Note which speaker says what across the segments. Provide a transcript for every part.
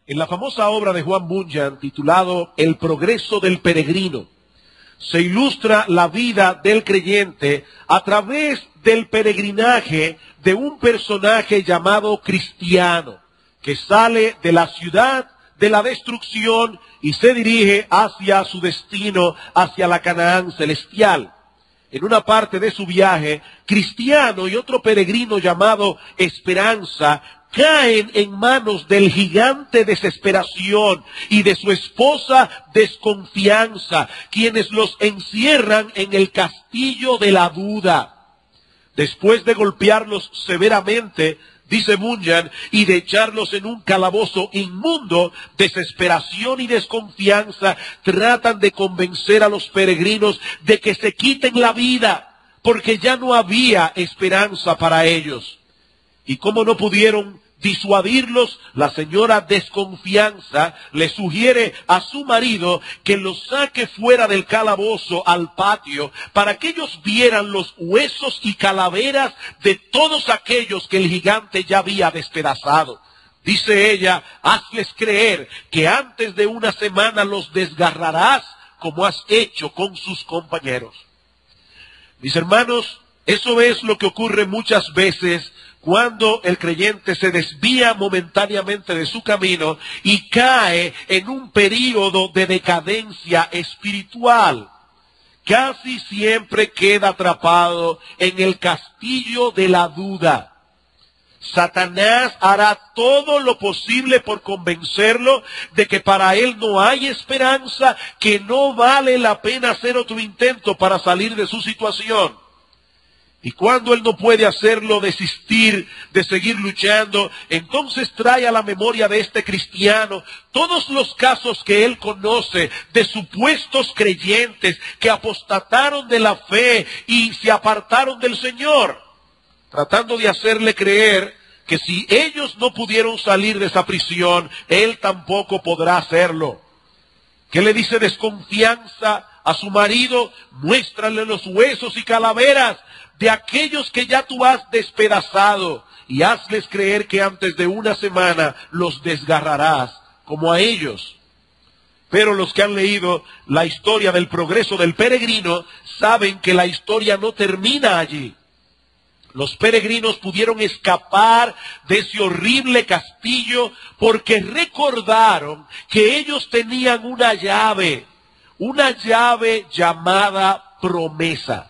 Speaker 1: En la famosa obra de Juan Bunyan, titulado El progreso del peregrino, se ilustra la vida del creyente a través del peregrinaje de un personaje llamado Cristiano, que sale de la ciudad de la destrucción y se dirige hacia su destino, hacia la Canaán celestial. En una parte de su viaje, Cristiano y otro peregrino llamado Esperanza caen en manos del gigante Desesperación y de su esposa Desconfianza, quienes los encierran en el castillo de la duda. Después de golpearlos severamente, dice Bunyan, y de echarlos en un calabozo inmundo, Desesperación y Desconfianza tratan de convencer a los peregrinos de que se quiten la vida, porque ya no había esperanza para ellos. Y como no pudieron disuadirlos, la señora Desconfianza le sugiere a su marido que los saque fuera del calabozo al patio para que ellos vieran los huesos y calaveras de todos aquellos que el gigante ya había despedazado. Dice ella, hazles creer que antes de una semana los desgarrarás como has hecho con sus compañeros. Mis hermanos, eso es lo que ocurre muchas veces cuando el creyente se desvía momentáneamente de su camino y cae en un período de decadencia espiritual. Casi siempre queda atrapado en el castillo de la duda. Satanás hará todo lo posible por convencerlo de que para él no hay esperanza, que no vale la pena hacer otro intento para salir de su situación. Y cuando él no puede hacerlo desistir de seguir luchando, entonces trae a la memoria de este cristiano todos los casos que él conoce de supuestos creyentes que apostataron de la fe y se apartaron del Señor, tratando de hacerle creer que si ellos no pudieron salir de esa prisión, él tampoco podrá hacerlo. ¿Qué le dice Desconfianza a su marido? Muéstrale los huesos y calaveras de aquellos que ya tú has despedazado y hazles creer que antes de una semana los desgarrarás como a ellos. Pero los que han leído la historia del progreso del peregrino saben que la historia no termina allí. Los peregrinos pudieron escapar de ese horrible castillo porque recordaron que ellos tenían una llave llamada promesa.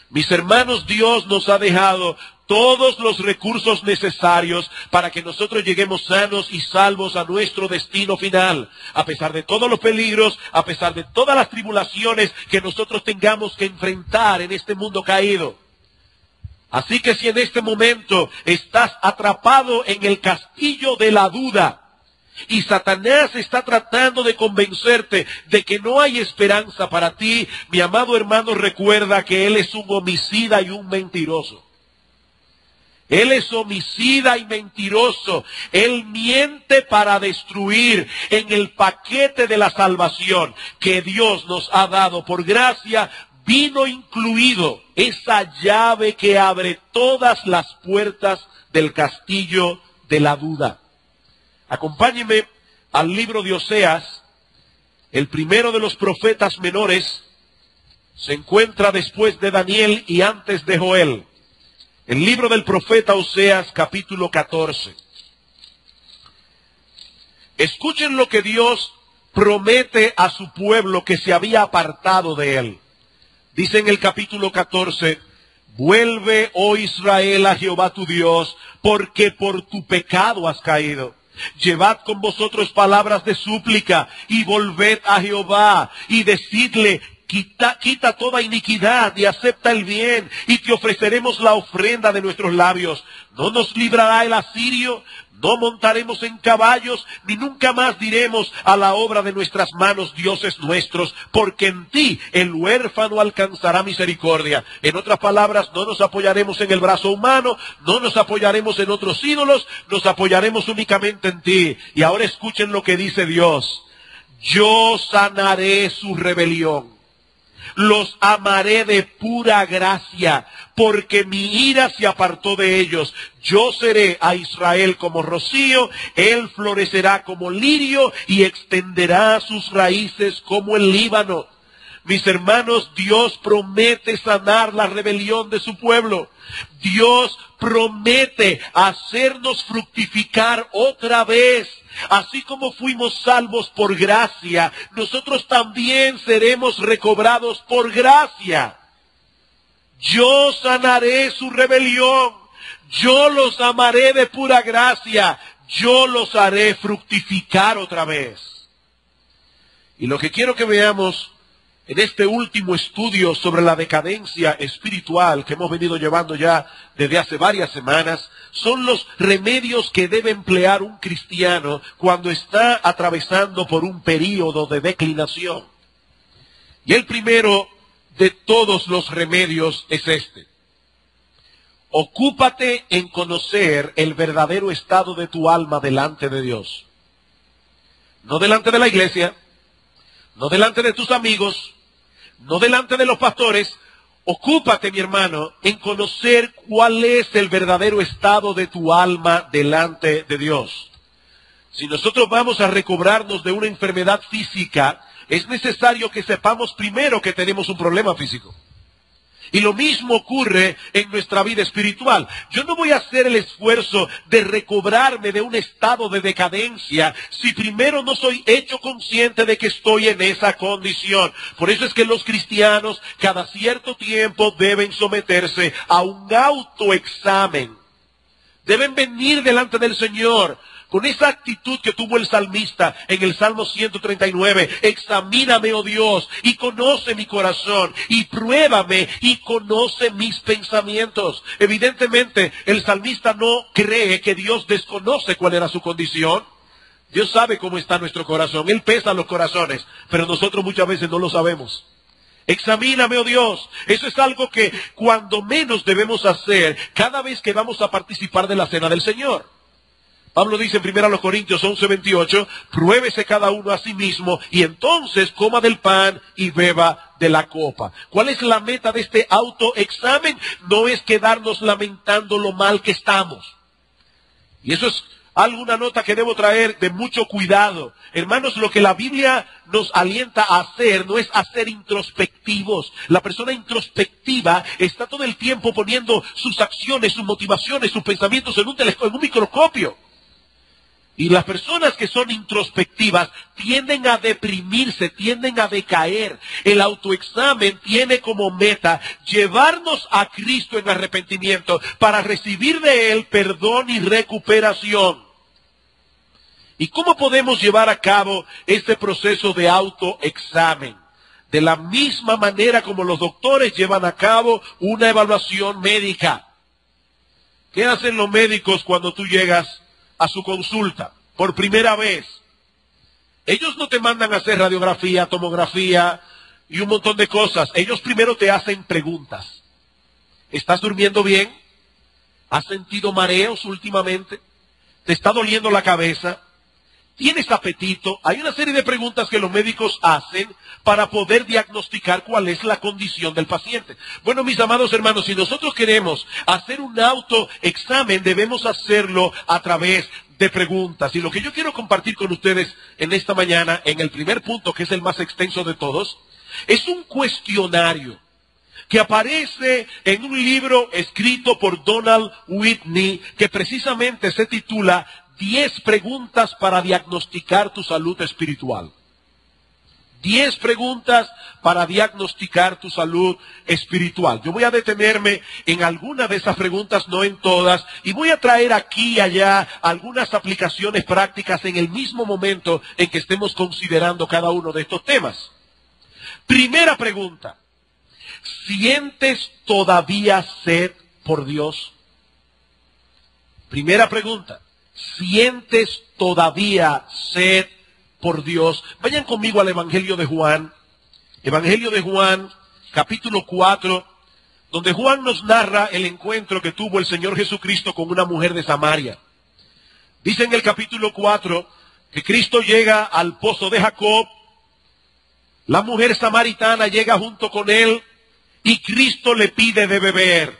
Speaker 1: Mis hermanos, Dios nos ha dejado todos los recursos necesarios para que nosotros lleguemos sanos y salvos a nuestro destino final, a pesar de todos los peligros, a pesar de todas las tribulaciones que nosotros tengamos que enfrentar en este mundo caído. Así que si en este momento estás atrapado en el castillo de la duda, y Satanás está tratando de convencerte de que no hay esperanza para ti, mi amado hermano, recuerda que él es un homicida y un mentiroso. Él es homicida y mentiroso. Él miente para destruir. En el paquete de la salvación que Dios nos ha dado por gracia, vino incluido esa llave que abre todas las puertas del castillo de la duda. Acompáñeme al libro de Oseas, el primero de los profetas menores. Se encuentra después de Daniel y antes de Joel. El libro del profeta Oseas, capítulo 14. Escuchen lo que Dios promete a su pueblo que se había apartado de él. Dice en el capítulo 14, vuelve, oh Israel, a Jehová tu Dios, porque por tu pecado has caído. Llevad con vosotros palabras de súplica y volved a Jehová y decidle, quita toda iniquidad y acepta el bien y te ofreceremos la ofrenda de nuestros labios. No nos librará el asirio, no montaremos en caballos, ni nunca más diremos a la obra de nuestras manos, dioses nuestros, porque en ti el huérfano alcanzará misericordia. En otras palabras, no nos apoyaremos en el brazo humano, no nos apoyaremos en otros ídolos, nos apoyaremos únicamente en ti. Y ahora escuchen lo que dice Dios. Yo sanaré su rebelión. los amaré de pura gracia, porque mi ira se apartó de ellos. Yo seré a Israel como rocío, él florecerá como lirio y extenderá sus raíces como el Líbano. Mis hermanos, Dios promete sanar la rebelión de su pueblo. Dios promete hacernos fructificar otra vez. Así como fuimos salvos por gracia, nosotros también seremos recobrados por gracia. Yo sanaré su rebelión. Yo los amaré de pura gracia. Yo los haré fructificar otra vez. Y lo que quiero que veamos en este último estudio sobre la decadencia espiritual que hemos venido llevando ya desde hace varias semanas, son los remedios que debe emplear un cristiano cuando está atravesando por un período de declinación. Y el primero de todos los remedios es este: ocúpate en conocer el verdadero estado de tu alma delante de Dios. No delante de la iglesia, no delante de tus amigos, no delante de los pastores. Ocúpate, mi hermano, en conocer cuál es el verdadero estado de tu alma delante de Dios. Si nosotros vamos a recobrarnos de una enfermedad física, es necesario que sepamos primero que tenemos un problema físico. Y lo mismo ocurre en nuestra vida espiritual. Yo no voy a hacer el esfuerzo de recobrarme de un estado de decadencia si primero no soy hecho consciente de que estoy en esa condición. Por eso es que los cristianos cada cierto tiempo deben someterse a un autoexamen. Deben venir delante del Señor con esa actitud que tuvo el salmista en el Salmo 139. Examíname, oh Dios, y conoce mi corazón, y pruébame, y conoce mis pensamientos. Evidentemente, el salmista no cree que Dios desconoce cuál era su condición. Dios sabe cómo está nuestro corazón. Él pesa los corazones, pero nosotros muchas veces no lo sabemos. Examíname, oh Dios. Eso es algo que cuando menos debemos hacer cada vez que vamos a participar de la cena del Señor. Pablo dice en 1 Corintios 11:28, pruébese cada uno a sí mismo y entonces coma del pan y beba de la copa. ¿Cuál es la meta de este autoexamen? No es quedarnos lamentando lo mal que estamos. Y eso es alguna nota que debo traer de mucho cuidado. Hermanos, lo que la Biblia nos alienta a hacer no es a ser introspectivos. La persona introspectiva está todo el tiempo poniendo sus acciones, sus motivaciones, sus pensamientos en un microscopio. Y las personas que son introspectivas tienden a deprimirse, tienden a decaer. El autoexamen tiene como meta llevarnos a Cristo en arrepentimiento para recibir de Él perdón y recuperación. ¿Y cómo podemos llevar a cabo este proceso de autoexamen? De la misma manera como los doctores llevan a cabo una evaluación médica. ¿Qué hacen los médicos cuando tú llegas a su consulta por primera vez? Ellos no te mandan a hacer radiografía, tomografía y un montón de cosas. Ellos primero te hacen preguntas. ¿Estás durmiendo bien? ¿Has sentido mareos últimamente? ¿Te está doliendo la cabeza? ¿Tienes apetito? Hay una serie de preguntas que los médicos hacen para poder diagnosticar cuál es la condición del paciente. Bueno, mis amados hermanos, si nosotros queremos hacer un autoexamen, debemos hacerlo a través de preguntas. Y lo que yo quiero compartir con ustedes en esta mañana, en el primer punto, que es el más extenso de todos, es un cuestionario que aparece en un libro escrito por Donald Whitney, que precisamente se titula 10 preguntas para diagnosticar tu salud espiritual. 10 preguntas para diagnosticar tu salud espiritual. Yo voy a detenerme en alguna de esas preguntas, no en todas, y voy a traer aquí y allá algunas aplicaciones prácticas en el mismo momento en que estemos considerando cada uno de estos temas. Primera pregunta: ¿sientes todavía sed por Dios? Primera pregunta: ¿sientes todavía sed por Dios? Vayan conmigo al Evangelio de Juan. Evangelio de Juan, capítulo 4, donde Juan nos narra el encuentro que tuvo el Señor Jesucristo con una mujer de Samaria. Dice en el capítulo 4 que Cristo llega al pozo de Jacob La mujer samaritana llega junto con él y Cristo le pide de beber.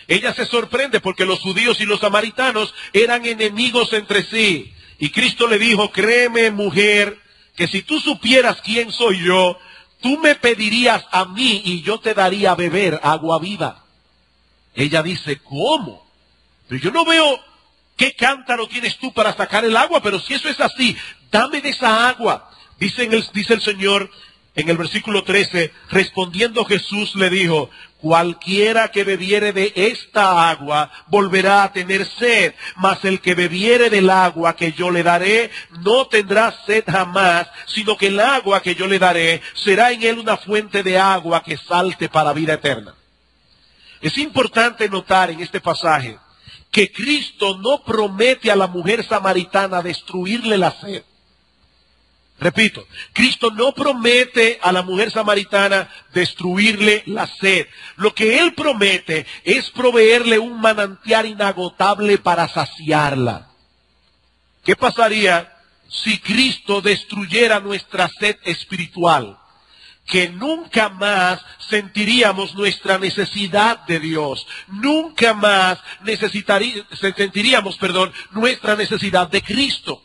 Speaker 1: Ella se sorprende porque los judíos y los samaritanos eran enemigos entre sí. Y Cristo le dijo, créeme, mujer, que si tú supieras quién soy yo, tú me pedirías a mí y yo te daría a beber agua viva. Ella dice, ¿cómo? Pero yo no veo qué cántaro tienes tú para sacar el agua, pero si eso es así, dame de esa agua. Dice el Señor en el versículo 13, respondiendo Jesús le dijo, cualquiera que bebiere de esta agua volverá a tener sed, mas el que bebiere del agua que yo le daré no tendrá sed jamás, sino que el agua que yo le daré será en él una fuente de agua que salte para vida eterna. Es importante notar en este pasaje que Cristo no promete a la mujer samaritana destruirle la sed. Repito, Cristo no promete a la mujer samaritana destruirle la sed. Lo que Él promete es proveerle un manantial inagotable para saciarla. ¿Qué pasaría si Cristo destruyera nuestra sed espiritual? Que nunca más sentiríamos nuestra necesidad de Dios. Nunca más sentiríamos nuestra necesidad de Cristo.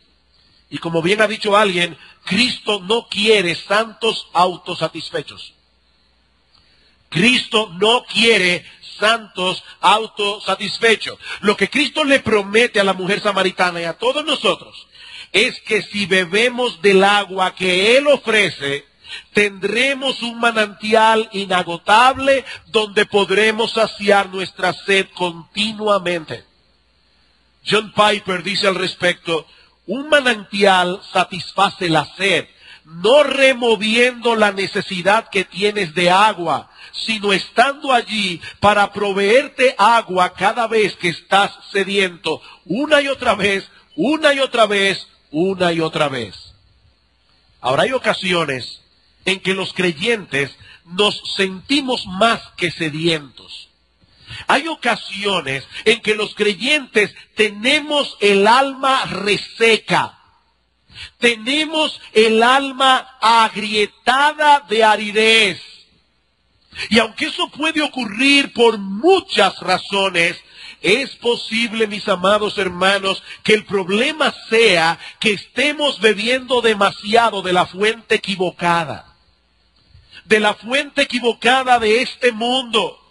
Speaker 1: Y como bien ha dicho alguien, Cristo no quiere santos autosatisfechos. Cristo no quiere santos autosatisfechos. Lo que Cristo le promete a la mujer samaritana y a todos nosotros es que si bebemos del agua que Él ofrece, tendremos un manantial inagotable donde podremos saciar nuestra sed continuamente. John Piper dice al respecto, un manantial satisface la sed, no removiendo la necesidad que tienes de agua, sino estando allí para proveerte agua cada vez que estás sediento, una y otra vez, una y otra vez, una y otra vez. Ahora hay ocasiones en que los creyentes nos sentimos más que sedientos. Hay ocasiones en que los creyentes tenemos el alma reseca. Tenemos el alma agrietada de aridez. Y aunque eso puede ocurrir por muchas razones, es posible, mis amados hermanos, que el problema sea que estemos bebiendo demasiado de la fuente equivocada. De la fuente equivocada de este mundo.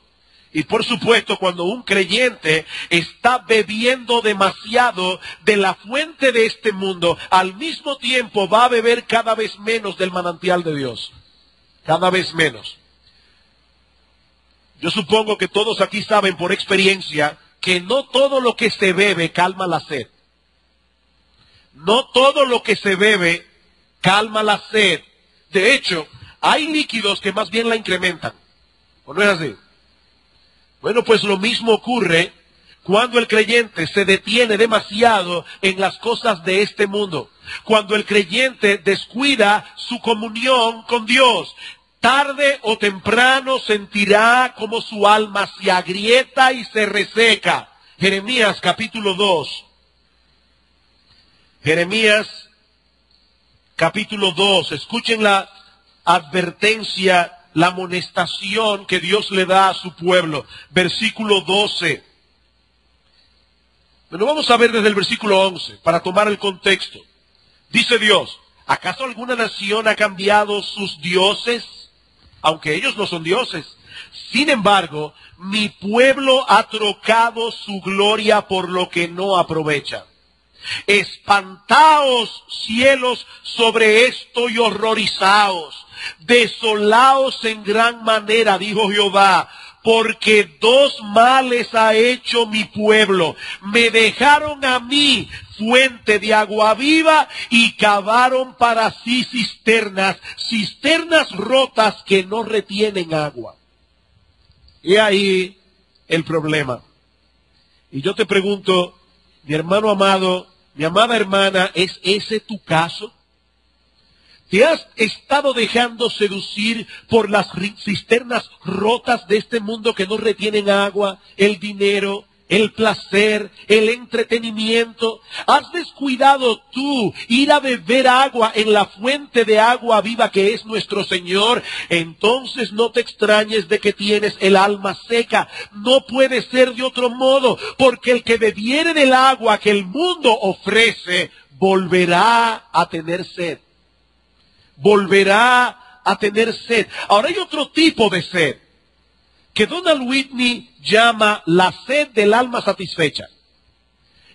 Speaker 1: Y por supuesto, cuando un creyente está bebiendo demasiado de la fuente de este mundo, al mismo tiempo va a beber cada vez menos del manantial de Dios. Cada vez menos. Yo supongo que todos aquí saben por experiencia que no todo lo que se bebe calma la sed. No todo lo que se bebe calma la sed. De hecho, hay líquidos que más bien la incrementan. ¿O no es así? Bueno, pues lo mismo ocurre cuando el creyente se detiene demasiado en las cosas de este mundo. Cuando el creyente descuida su comunión con Dios. Tarde o temprano sentirá como su alma se agrieta y se reseca. Jeremías capítulo 2. Jeremías capítulo 2. Escuchen la advertencia, la amonestación que Dios le da a su pueblo. Versículo 12. Bueno, vamos a ver desde el versículo 11 para tomar el contexto. Dice Dios, ¿acaso alguna nación ha cambiado sus dioses? Aunque ellos no son dioses. Sin embargo, mi pueblo ha trocado su gloria por lo que no aprovecha. Espantaos, cielos, sobre esto y horrorizaos. Desolaos en gran manera, dijo Jehová, porque dos males ha hecho mi pueblo. Me dejaron a mí fuente de agua viva y cavaron para sí cisternas, cisternas rotas que no retienen agua. Y ahí el problema. Y yo te pregunto, mi hermano amado, mi amada hermana, ¿es ese tu caso? ¿Te has estado dejando seducir por las cisternas rotas de este mundo que no retienen agua, el dinero, el placer, el entretenimiento. ¿Has descuidado tú ir a beber agua en la fuente de agua viva que es nuestro Señor? Entonces no te extrañes de que tienes el alma seca. No puede ser de otro modo, porque el que bebiere del agua que el mundo ofrece, volverá a tener sed. Volverá a tener sed. Ahora hay otro tipo de sed que Donald Whitney llama la sed del alma satisfecha.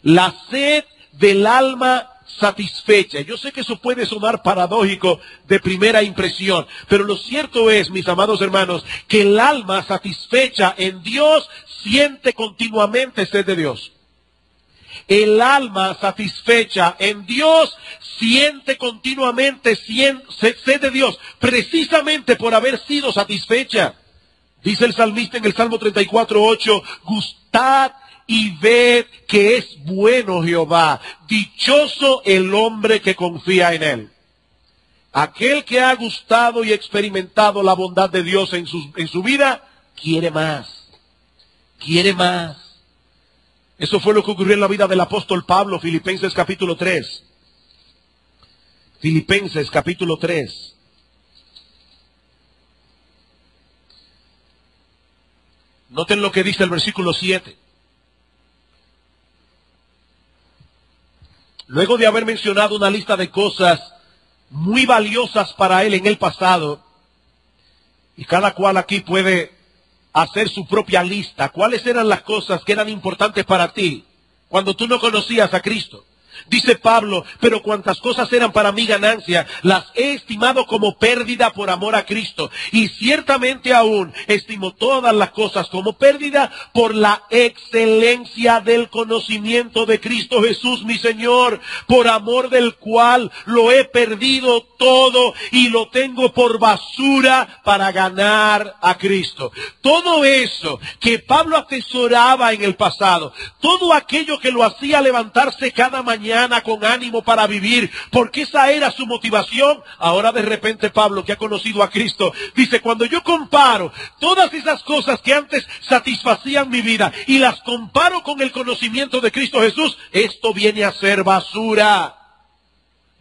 Speaker 1: La sed del alma satisfecha. Yo sé que eso puede sonar paradójico de primera impresión, pero lo cierto es, mis amados hermanos, que el alma satisfecha en Dios siente continuamente sed de Dios. El alma satisfecha en Dios siente continuamente sed de Dios, precisamente por haber sido satisfecha. Dice el salmista en el Salmo 34:8, gustad y ved que es bueno Jehová, dichoso el hombre que confía en él. Aquel que ha gustado y experimentado la bondad de Dios en su vida, quiere más, quiere más. Eso fue lo que ocurrió en la vida del apóstol Pablo, Filipenses capítulo 3. Filipenses capítulo 3. Noten lo que dice el versículo 7. Luego de haber mencionado una lista de cosas muy valiosas para él en el pasado, y cada cual aquí puede hacer su propia lista. ¿Cuáles eran las cosas que eran importantes para ti cuando tú no conocías a Cristo? Dice Pablo, pero cuantas cosas eran para mí ganancia, las he estimado como pérdida por amor a Cristo. Y ciertamente aún estimo todas las cosas como pérdida por la excelencia del conocimiento de Cristo Jesús, mi Señor, por amor del cual lo he perdido todo y lo tengo por basura para ganar a Cristo. Todo eso que Pablo atesoraba en el pasado, todo aquello que lo hacía levantarse cada mañana con ánimo para vivir, porque esa era su motivación. Ahora de repente Pablo, que ha conocido a Cristo, dice, cuando yo comparo todas esas cosas que antes satisfacían mi vida y las comparo con el conocimiento de Cristo Jesús, esto viene a ser basura.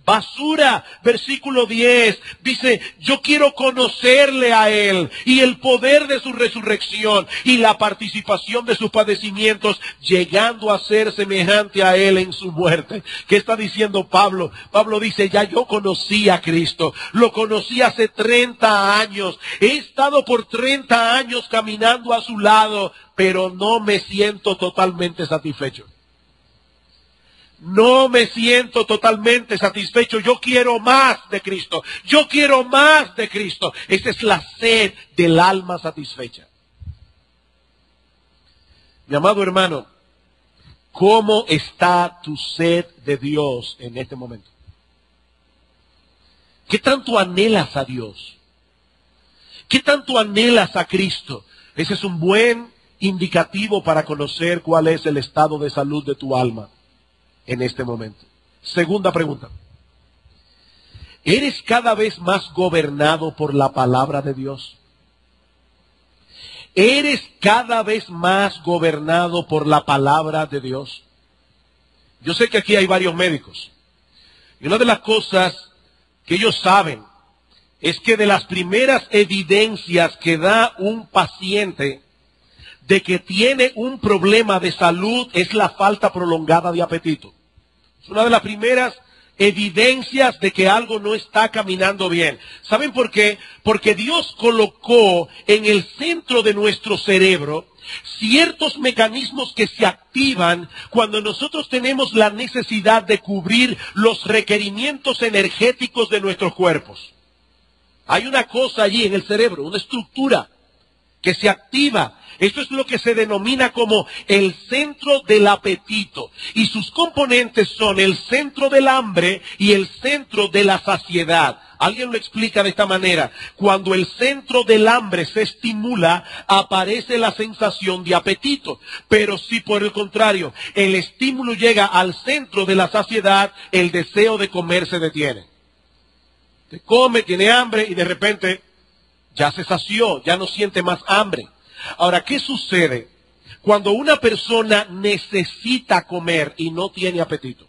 Speaker 1: Basura. Versículo 10 dice, yo quiero conocerle a Él y el poder de su resurrección y la participación de sus padecimientos, llegando a ser semejante a Él en su muerte. ¿Qué está diciendo Pablo? Pablo dice, ya yo conocí a Cristo, lo conocí hace 30 años, he estado por 30 años caminando a su lado, pero no me siento totalmente satisfecho. No me siento totalmente satisfecho. Yo quiero más de Cristo. Yo quiero más de Cristo. Esa es la sed del alma satisfecha. Mi amado hermano, ¿cómo está tu sed de Dios en este momento? ¿Qué tanto anhelas a Dios? ¿Qué tanto anhelas a Cristo? Ese es un buen indicativo para conocer cuál es el estado de salud de tu alma en este momento. Segunda pregunta. ¿Eres cada vez más gobernado por la palabra de Dios? ¿Eres cada vez más gobernado por la palabra de Dios? Yo sé que aquí hay varios médicos. Y una de las cosas que ellos saben es que de las primeras evidencias que da un paciente de que tiene un problema de salud es la falta prolongada de apetito. Es una de las primeras evidencias de que algo no está caminando bien. ¿Saben por qué? Porque Dios colocó en el centro de nuestro cerebro ciertos mecanismos que se activan cuando nosotros tenemos la necesidad de cubrir los requerimientos energéticos de nuestros cuerpos. Hay una cosa allí en el cerebro, una estructura que se activa. Esto es lo que se denomina como el centro del apetito. Y sus componentes son el centro del hambre y el centro de la saciedad. Alguien lo explica de esta manera. Cuando el centro del hambre se estimula, aparece la sensación de apetito. Pero si por el contrario, el estímulo llega al centro de la saciedad, el deseo de comer se detiene. Te come, tiene hambre y de repente ya se sació, ya no siente más hambre. Ahora, ¿qué sucede Cuando una persona necesita comer y no tiene apetito.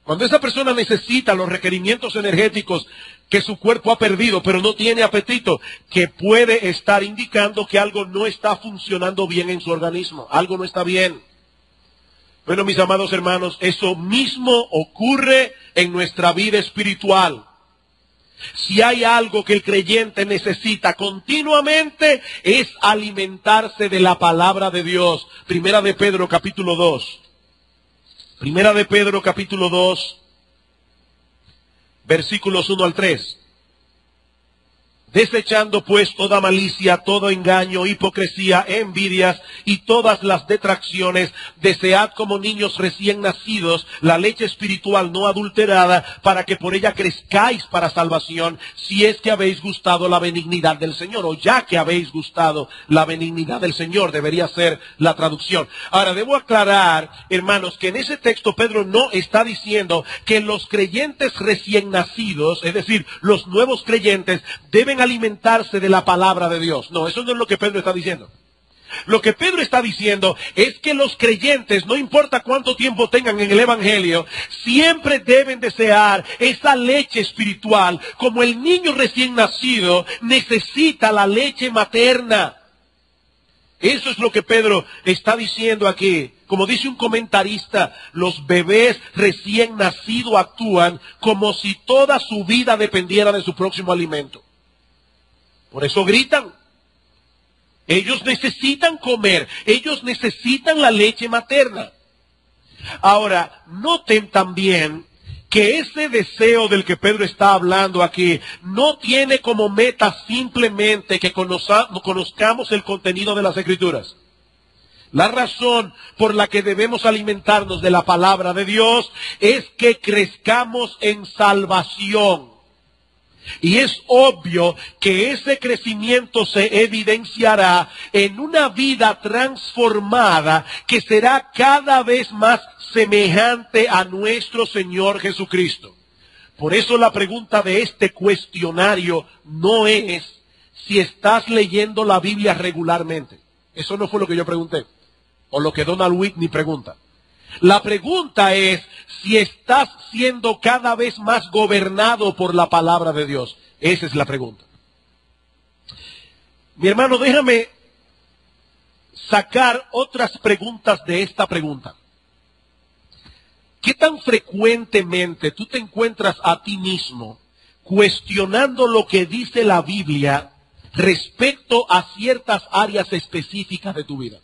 Speaker 1: Cuando esa persona necesita los requerimientos energéticos que su cuerpo ha perdido, pero no tiene apetito, que puede estar indicando que algo no está funcionando bien en su organismo, algo no está bien. Bueno, mis amados hermanos, eso mismo ocurre en nuestra vida espiritual. Si hay algo que el creyente necesita continuamente, es alimentarse de la palabra de Dios. Primera de Pedro, capítulo 2. Primera de Pedro, capítulo 2, versículos 1 al 3. Desechando pues toda malicia, todo engaño, hipocresía, envidias y todas las detracciones, desead como niños recién nacidos la leche espiritual no adulterada, para que por ella crezcáis para salvación, si es que habéis gustado la benignidad del Señor, o ya que habéis gustado la benignidad del Señor, debería ser la traducción. Ahora, debo aclarar, hermanos, que en ese texto Pedro no está diciendo que los creyentes recién nacidos, es decir, los nuevos creyentes, deben alimentarse de la palabra de Dios. No, eso no es lo que Pedro está diciendo. Lo que Pedro está diciendo es que los creyentes, no importa cuánto tiempo tengan en el Evangelio, siempre deben desear esa leche espiritual, como el niño recién nacido necesita la leche materna. Eso es lo que Pedro está diciendo aquí. Como dice un comentarista, los bebés recién nacidos actúan como si toda su vida dependiera de su próximo alimento. Por eso gritan. Ellos necesitan comer. Ellos necesitan la leche materna. Ahora, noten también que ese deseo del que Pedro está hablando aquí no tiene como meta simplemente que conozcamos el contenido de las Escrituras. La razón por la que debemos alimentarnos de la palabra de Dios es que crezcamos en salvación. Y es obvio que ese crecimiento se evidenciará en una vida transformada que será cada vez más semejante a nuestro Señor Jesucristo. Por eso la pregunta de este cuestionario no es si estás leyendo la Biblia regularmente. Eso no fue lo que yo pregunté, o lo que Donald Whitney pregunta. La pregunta es si estás siendo cada vez más gobernado por la palabra de Dios. Esa es la pregunta. Mi hermano, déjame sacar otras preguntas de esta pregunta. ¿Qué tan frecuentemente tú te encuentras a ti mismo cuestionando lo que dice la Biblia respecto a ciertas áreas específicas de tu vida?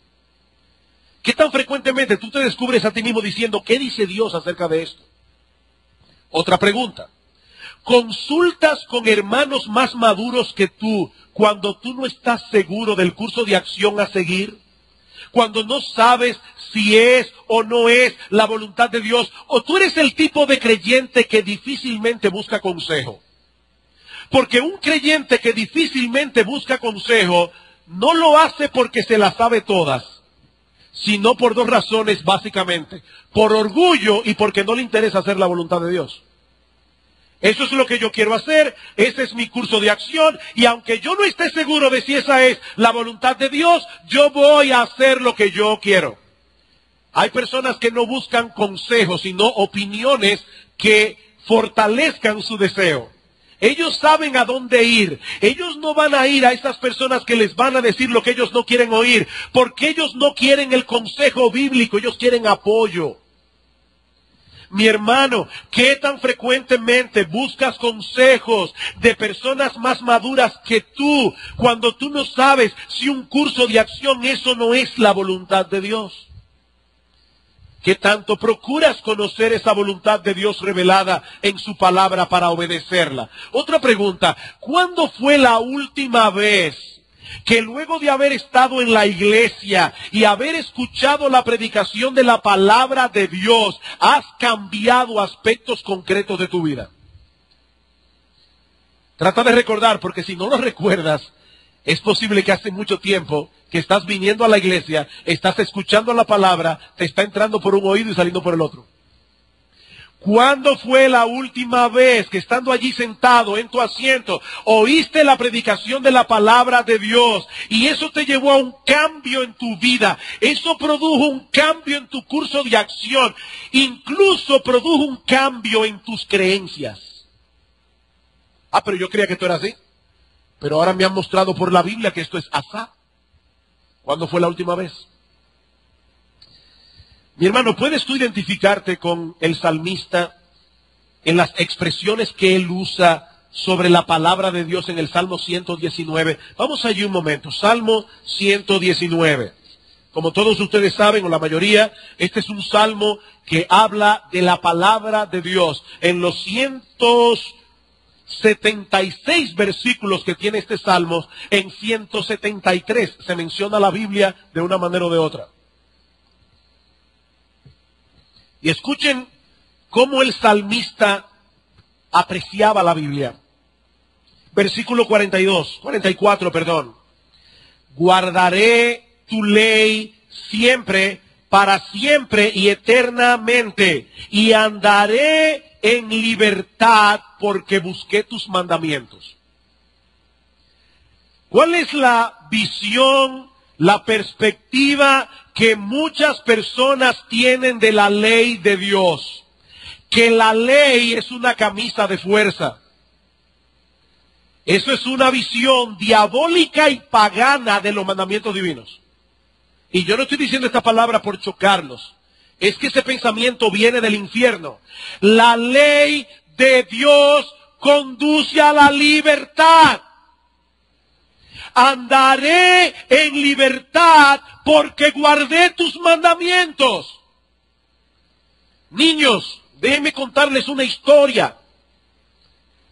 Speaker 1: ¿Qué tan frecuentemente tú te descubres a ti mismo diciendo, ¿qué dice Dios acerca de esto? Otra pregunta. ¿Consultas con hermanos más maduros que tú cuando tú no estás seguro del curso de acción a seguir? Cuando no sabes si es o no es la voluntad de Dios. ¿O tú eres el tipo de creyente que difícilmente busca consejo? Porque un creyente que difícilmente busca consejo no lo hace porque se las sabe todas, sino por dos razones básicamente: por orgullo y porque no le interesa hacer la voluntad de Dios. Eso es lo que yo quiero hacer, ese es mi curso de acción, y aunque yo no esté seguro de si esa es la voluntad de Dios, yo voy a hacer lo que yo quiero. Hay personas que no buscan consejos, sino opiniones que fortalezcan su deseo. Ellos saben a dónde ir. Ellos no van a ir a esas personas que les van a decir lo que ellos no quieren oír, porque ellos no quieren el consejo bíblico, ellos quieren apoyo. Mi hermano, ¿qué tan frecuentemente buscas consejos de personas más maduras que tú, cuando tú no sabes si un curso de acción eso no es la voluntad de Dios? ¿Qué tanto procuras conocer esa voluntad de Dios revelada en su palabra para obedecerla? Otra pregunta, ¿cuándo fue la última vez que luego de haber estado en la iglesia y haber escuchado la predicación de la palabra de Dios, has cambiado aspectos concretos de tu vida? Trata de recordar, porque si no lo recuerdas, es posible que hace mucho tiempo que estás viniendo a la iglesia, estás escuchando la palabra, te está entrando por un oído y saliendo por el otro. ¿Cuándo fue la última vez que estando allí sentado en tu asiento, oíste la predicación de la palabra de Dios y eso te llevó a un cambio en tu vida? Eso produjo un cambio en tu curso de acción, incluso produjo un cambio en tus creencias. Ah, pero yo creía que esto era así. Pero ahora me han mostrado por la Biblia que esto es asá. ¿Cuándo fue la última vez? Mi hermano, ¿puedes tú identificarte con el salmista en las expresiones que él usa sobre la palabra de Dios en el Salmo 119? Vamos allí un momento. Salmo 119. Como todos ustedes saben, o la mayoría, este es un salmo que habla de la palabra de Dios. En los 176 versículos que tiene este salmo, en 173 se menciona la Biblia de una manera o de otra. Y escuchen cómo el salmista apreciaba la Biblia. Versículo 44, perdón. Guardaré tu ley siempre, para siempre y eternamente, y andaré en libertad porque busqué tus mandamientos. ¿Cuál es la visión, la perspectiva que muchas personas tienen de la ley de Dios? Que la ley es una camisa de fuerza. Eso es una visión diabólica y pagana de los mandamientos divinos. Y yo no estoy diciendo esta palabra por chocarlos. Es que ese pensamiento viene del infierno. La ley de Dios conduce a la libertad. Andaré en libertad porque guardé tus mandamientos. Niños, déjenme contarles una historia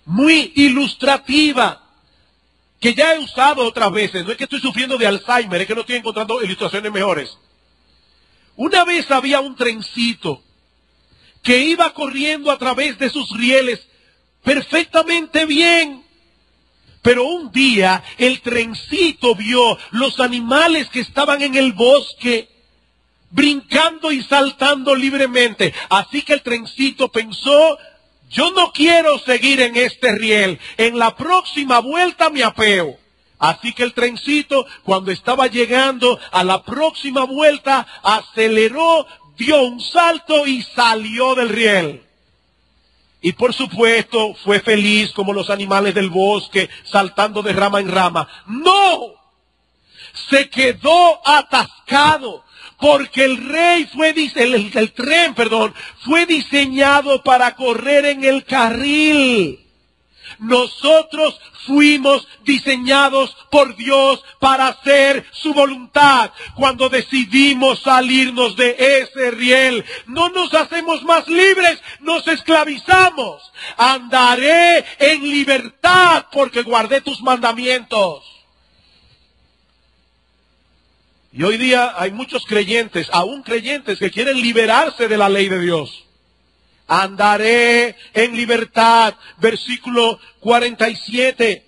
Speaker 1: muy ilustrativa que ya he usado otras veces. No es que estoy sufriendo de Alzheimer, es que no estoy encontrando ilustraciones mejores. Una vez había un trencito que iba corriendo a través de sus rieles perfectamente bien. Pero un día el trencito vio los animales que estaban en el bosque brincando y saltando libremente. Así que el trencito pensó: yo no quiero seguir en este riel, en la próxima vuelta me apeo. Así que el trencito, cuando estaba llegando a la próxima vuelta, aceleró, dio un salto y salió del riel. Y por supuesto fue feliz como los animales del bosque, saltando de rama en rama. ¡No! Se quedó atascado, porque el tren fue diseñado para correr en el carril. Nosotros fuimos diseñados por Dios para hacer su voluntad. Cuando decidimos salirnos de ese riel, no nos hacemos más libres, nos esclavizamos. Andaré en libertad porque guardé tus mandamientos. Y hoy día hay muchos creyentes, aún creyentes, que quieren liberarse de la ley de Dios. Andaré en libertad, versículo 47.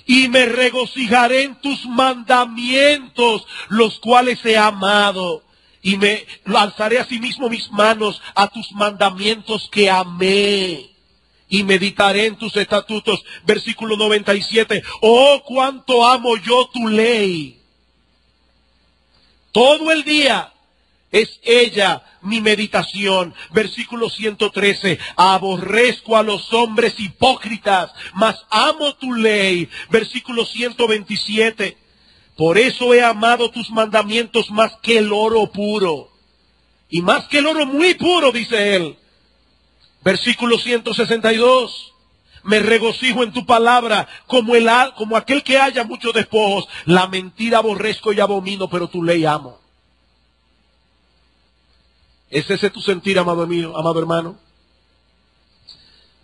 Speaker 1: Y me regocijaré en tus mandamientos, los cuales he amado. Y me alzaré asimismo mis manos a tus mandamientos que amé. Y meditaré en tus estatutos. Versículo 97. Oh, cuánto amo yo tu ley. Todo el día es ella mi meditación. Versículo 113. Aborrezco a los hombres hipócritas, mas amo tu ley. Versículo 127. Por eso he amado tus mandamientos más que el oro puro. Y más que el oro muy puro, dice él. Versículo 162. Me regocijo en tu palabra como aquel que haya muchos despojos. La mentira aborrezco y abomino, pero tu ley amo. ¿Es ese tu sentir, amado mío, amado hermano?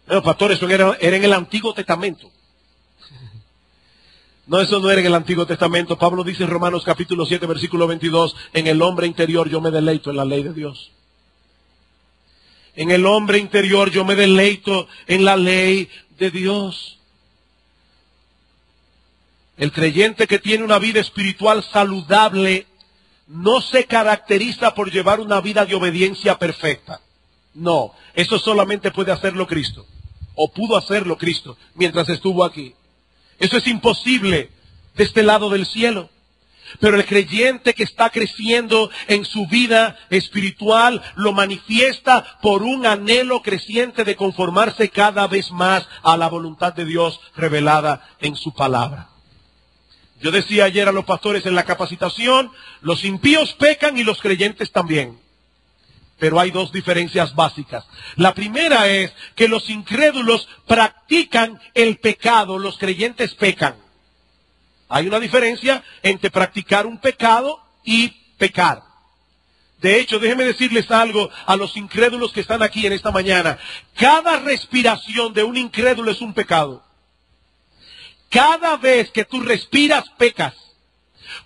Speaker 1: No, pastor, eso era en el Antiguo Testamento. No, eso no era en el Antiguo Testamento. Pablo dice en Romanos capítulo 7, versículo 22, en el hombre interior yo me deleito en la ley de Dios. En el hombre interior yo me deleito en la ley de Dios. El creyente que tiene una vida espiritual saludable no se caracteriza por llevar una vida de obediencia perfecta. No, eso solamente puede hacerlo Cristo, o pudo hacerlo Cristo mientras estuvo aquí. Eso es imposible de este lado del cielo. Pero el creyente que está creciendo en su vida espiritual lo manifiesta por un anhelo creciente de conformarse cada vez más a la voluntad de Dios revelada en su palabra. Yo decía ayer a los pastores en la capacitación, los impíos pecan y los creyentes también. Pero hay dos diferencias básicas. La primera es que los incrédulos practican el pecado, los creyentes pecan. Hay una diferencia entre practicar un pecado y pecar. De hecho, déjenme decirles algo a los incrédulos que están aquí en esta mañana. Cada respiración de un incrédulo es un pecado. Cada vez que tú respiras, pecas.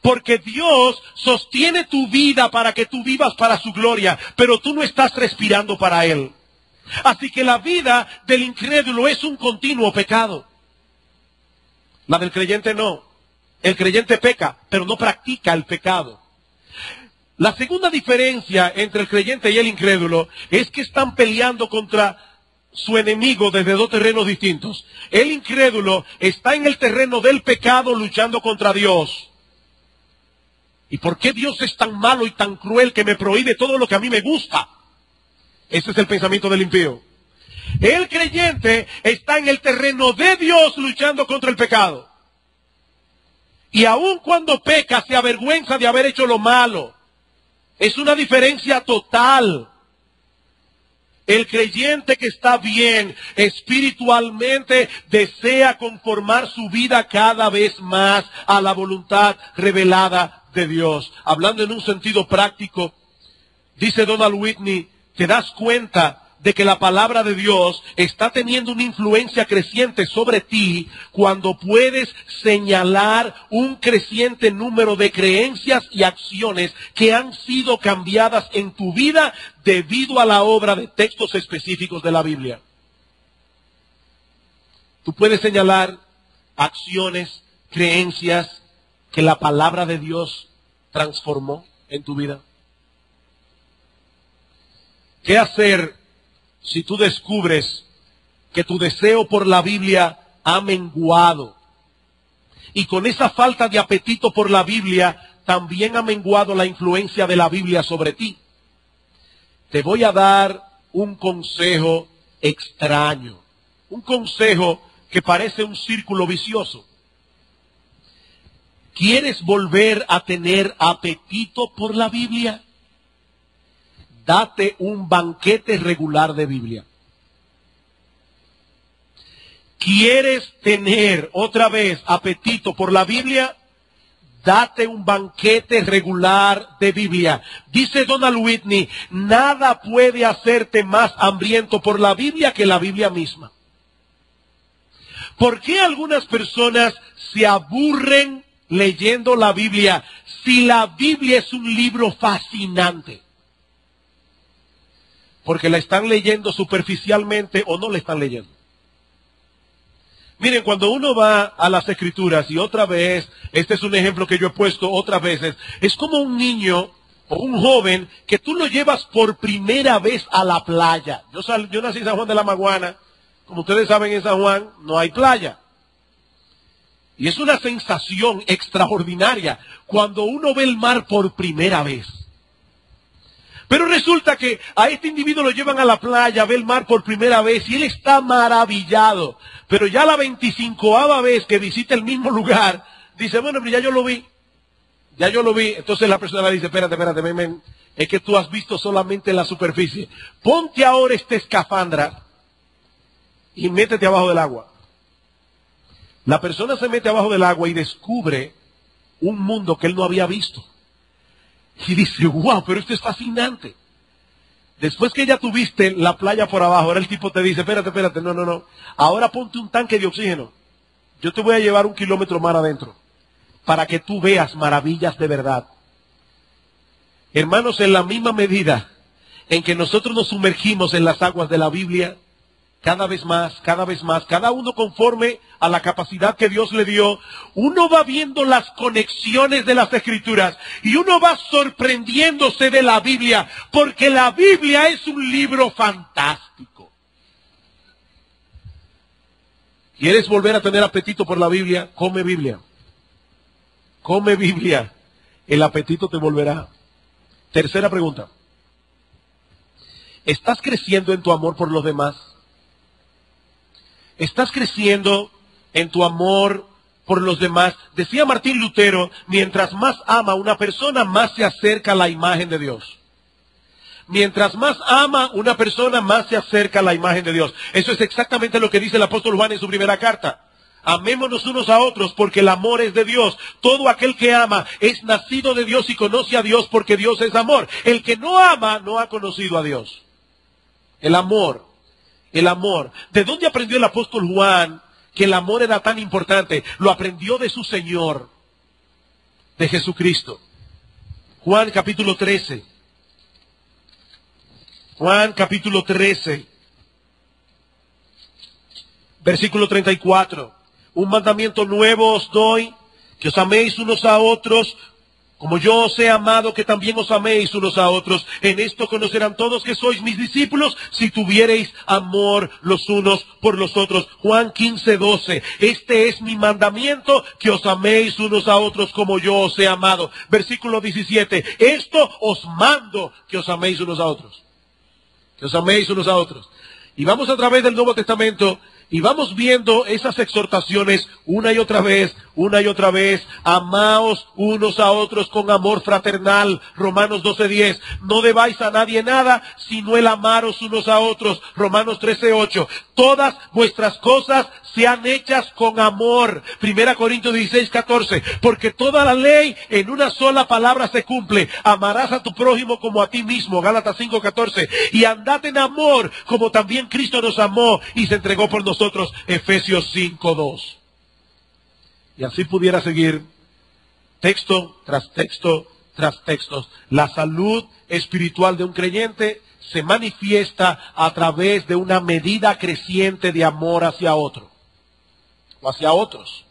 Speaker 1: Porque Dios sostiene tu vida para que tú vivas para su gloria, pero tú no estás respirando para Él. Así que la vida del incrédulo es un continuo pecado. La del creyente no. El creyente peca, pero no practica el pecado. La segunda diferencia entre el creyente y el incrédulo es que están peleando contra su enemigo desde dos terrenos distintos. El incrédulo está en el terreno del pecado luchando contra Dios. ¿Y por qué Dios es tan malo y tan cruel que me prohíbe todo lo que a mí me gusta? Ese es el pensamiento del impío. El creyente está en el terreno de Dios luchando contra el pecado. Y aun cuando peca, se avergüenza de haber hecho lo malo. Es una diferencia total. El creyente que está bien espiritualmente desea conformar su vida cada vez más a la voluntad revelada de Dios. Hablando en un sentido práctico, dice Donald Whitney, te das cuenta de que la palabra de Dios está teniendo una influencia creciente sobre ti cuando puedes señalar un creciente número de creencias y acciones que han sido cambiadas en tu vida debido a la obra de textos específicos de la Biblia. Tú puedes señalar acciones, creencias que la palabra de Dios transformó en tu vida. ¿Qué hacer si tú descubres que tu deseo por la Biblia ha menguado? Y con esa falta de apetito por la Biblia, también ha menguado la influencia de la Biblia sobre ti. Te voy a dar un consejo extraño. Un consejo que parece un círculo vicioso. ¿Quieres volver a tener apetito por la Biblia? Date un banquete regular de Biblia. ¿Quieres tener otra vez apetito por la Biblia? Date un banquete regular de Biblia. Dice Donald Whitney, nada puede hacerte más hambriento por la Biblia que la Biblia misma. ¿Por qué algunas personas se aburren leyendo la Biblia si la Biblia es un libro fascinante? Porque la están leyendo superficialmente o no la están leyendo. Miren, cuando uno va a las Escrituras, y otra vez, este es un ejemplo que yo he puesto otras veces, es como un niño o un joven que tú lo llevas por primera vez a la playa. Yo nací en San Juan de la Maguana. Como ustedes saben, en San Juan no hay playa. Y es una sensación extraordinaria cuando uno ve el mar por primera vez. Pero resulta que a este individuo lo llevan a la playa, ve el mar por primera vez y él está maravillado. Pero ya la 25ª vez que visita el mismo lugar, dice, bueno, pero ya yo lo vi. Ya yo lo vi. Entonces la persona le dice, espérate, ven, es que tú has visto solamente la superficie. Ponte ahora esta escafandra y métete abajo del agua. La persona se mete abajo del agua y descubre un mundo que él no había visto. Y dice, wow, pero esto es fascinante. Después que ya tuviste la playa por abajo, ahora el tipo te dice, espérate, no. Ahora ponte un tanque de oxígeno. Yo te voy a llevar 1 kilómetro más adentro, para que tú veas maravillas de verdad. Hermanos, en la misma medida en que nosotros nos sumergimos en las aguas de la Biblia, cada vez más, cada uno conforme a la capacidad que Dios le dio, uno va viendo las conexiones de las Escrituras y uno va sorprendiéndose de la Biblia, porque la Biblia es un libro fantástico. ¿Quieres volver a tener apetito por la Biblia? Come Biblia. Come Biblia. El apetito te volverá. Tercera pregunta. ¿Estás creciendo en tu amor por los demás? ¿Estás creciendo en tu amor por los demás? Decía Martín Lutero, mientras más ama a una persona, más se acerca a la imagen de Dios. Mientras más ama una persona, más se acerca a la imagen de Dios. Eso es exactamente lo que dice el apóstol Juan en su primera carta. Amémonos unos a otros porque el amor es de Dios. Todo aquel que ama es nacido de Dios y conoce a Dios porque Dios es amor. El que no ama no ha conocido a Dios. El amor. El amor. ¿De dónde aprendió el apóstol Juan que el amor era tan importante? Lo aprendió de su Señor, de Jesucristo. Juan capítulo 13. Juan capítulo 13. Versículo 34. Un mandamiento nuevo os doy, que os améis unos a otros, como yo os he amado, que también os améis unos a otros. En esto conocerán todos que sois mis discípulos, si tuviereis amor los unos por los otros. Juan 15:12. Este es mi mandamiento, que os améis unos a otros como yo os he amado. Versículo 17. Esto os mando, que os améis unos a otros. Que os améis unos a otros. Y vamos a través del Nuevo Testamento y vamos viendo esas exhortaciones una y otra vez. Amaos unos a otros con amor fraternal. Romanos 12:10. No debáis a nadie nada, sino el amaros unos a otros. Romanos 13:8. Todas vuestras cosas sean hechas con amor. 1 Corintios 16:14. Porque toda la ley en una sola palabra se cumple. Amarás a tu prójimo como a ti mismo. Gálatas 5:14. Y andad en amor, como también Cristo nos amó y se entregó por nosotros. Efesios 5:2. Y así pudiera seguir texto tras texto tras textos. La salud espiritual de un creyente se manifiesta a través de una medida creciente de amor hacia otro o hacia otros.